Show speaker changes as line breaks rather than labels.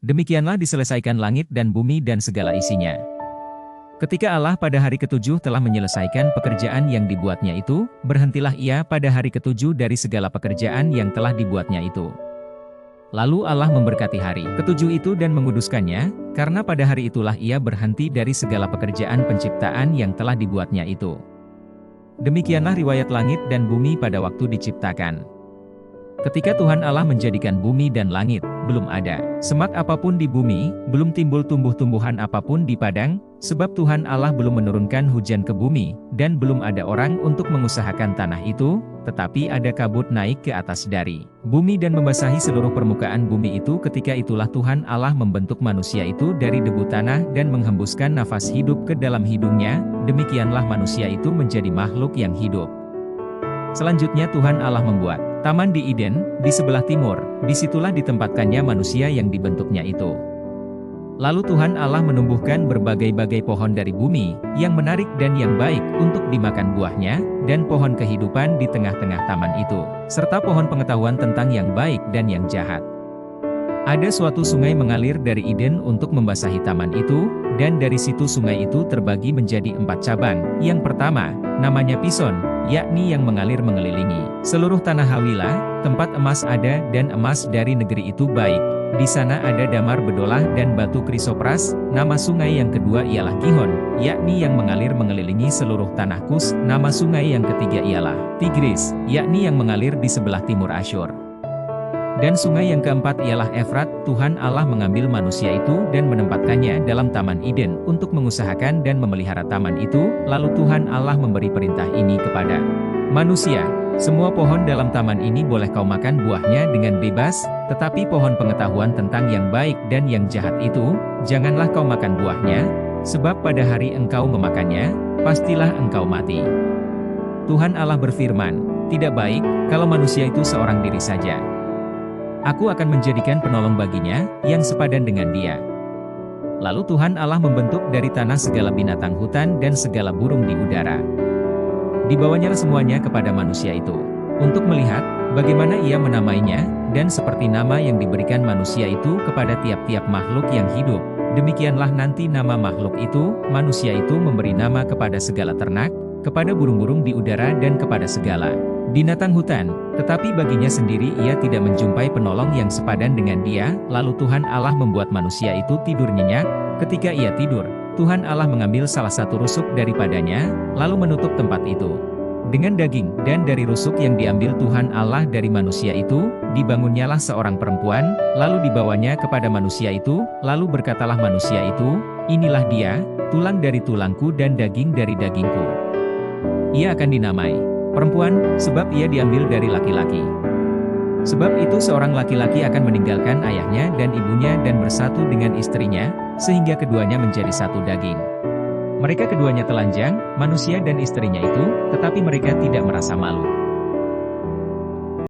Demikianlah diselesaikan langit dan bumi dan segala isinya. Ketika Allah pada hari ketujuh telah menyelesaikan pekerjaan yang dibuatnya itu, berhentilah ia pada hari ketujuh dari segala pekerjaan yang telah dibuatnya itu. Lalu Allah memberkati hari ketujuh itu dan menguduskannya, karena pada hari itulah ia berhenti dari segala pekerjaan penciptaan yang telah dibuatnya itu. Demikianlah riwayat langit dan bumi pada waktu diciptakan. Ketika Tuhan Allah menjadikan bumi dan langit, belum ada semak apapun di bumi, belum timbul tumbuh-tumbuhan apapun di padang, sebab Tuhan Allah belum menurunkan hujan ke bumi, dan belum ada orang untuk mengusahakan tanah itu, tetapi ada kabut naik ke atas dari bumi dan membasahi seluruh permukaan bumi itu. Ketika itulah Tuhan Allah membentuk manusia itu dari debu tanah dan menghembuskan nafas hidup ke dalam hidungnya, demikianlah manusia itu menjadi makhluk yang hidup. Selanjutnya Tuhan Allah membuat taman di Eden, di sebelah timur, disitulah ditempatkannya manusia yang dibentuknya itu. Lalu Tuhan Allah menumbuhkan berbagai-bagai pohon dari bumi, yang menarik dan yang baik untuk dimakan buahnya, dan pohon kehidupan di tengah-tengah taman itu, serta pohon pengetahuan tentang yang baik dan yang jahat. Ada suatu sungai mengalir dari Eden untuk membasahi taman itu, dan dari situ sungai itu terbagi menjadi 4 cabang. Yang pertama, namanya Pison, yakni yang mengalir mengelilingi seluruh tanah Hawilah, tempat emas ada dan emas dari negeri itu baik. Di sana ada damar bedolah dan batu krisopras. Nama sungai yang kedua ialah Gihon, yakni yang mengalir mengelilingi seluruh tanah Kus. Nama sungai yang ketiga ialah Tigris, yakni yang mengalir di sebelah timur Asyur. Dan sungai yang keempat ialah Efrat. Tuhan Allah mengambil manusia itu dan menempatkannya dalam Taman Eden untuk mengusahakan dan memelihara taman itu. Lalu Tuhan Allah memberi perintah ini kepada manusia, semua pohon dalam taman ini boleh kau makan buahnya dengan bebas, tetapi pohon pengetahuan tentang yang baik dan yang jahat itu, janganlah kau makan buahnya, sebab pada hari engkau memakannya, pastilah engkau mati. Tuhan Allah berfirman, tidak baik kalau manusia itu seorang diri saja. Aku akan menjadikan penolong baginya, yang sepadan dengan dia. Lalu Tuhan Allah membentuk dari tanah segala binatang hutan dan segala burung di udara. Dibawanya semuanya kepada manusia itu, untuk melihat, bagaimana ia menamainya, dan seperti nama yang diberikan manusia itu kepada tiap-tiap makhluk yang hidup, demikianlah nanti nama makhluk itu, manusia itu memberi nama kepada segala ternak, kepada burung-burung di udara dan kepada segala binatang hutan, tetapi baginya sendiri ia tidak menjumpai penolong yang sepadan dengan dia. Lalu Tuhan Allah membuat manusia itu tidur nyenyak. Ketika ia tidur, Tuhan Allah mengambil salah satu rusuk daripadanya, lalu menutup tempat itu dengan daging, dan dari rusuk yang diambil Tuhan Allah dari manusia itu, dibangunnyalah seorang perempuan, lalu dibawanya kepada manusia itu, lalu berkatalah manusia itu, inilah dia, tulang dari tulangku dan daging dari dagingku. Ia akan dinamai perempuan, sebab ia diambil dari laki-laki. Sebab itu seorang laki-laki akan meninggalkan ayahnya dan ibunya dan bersatu dengan istrinya, sehingga keduanya menjadi satu daging. Mereka keduanya telanjang, manusia dan istrinya itu, tetapi mereka tidak merasa malu.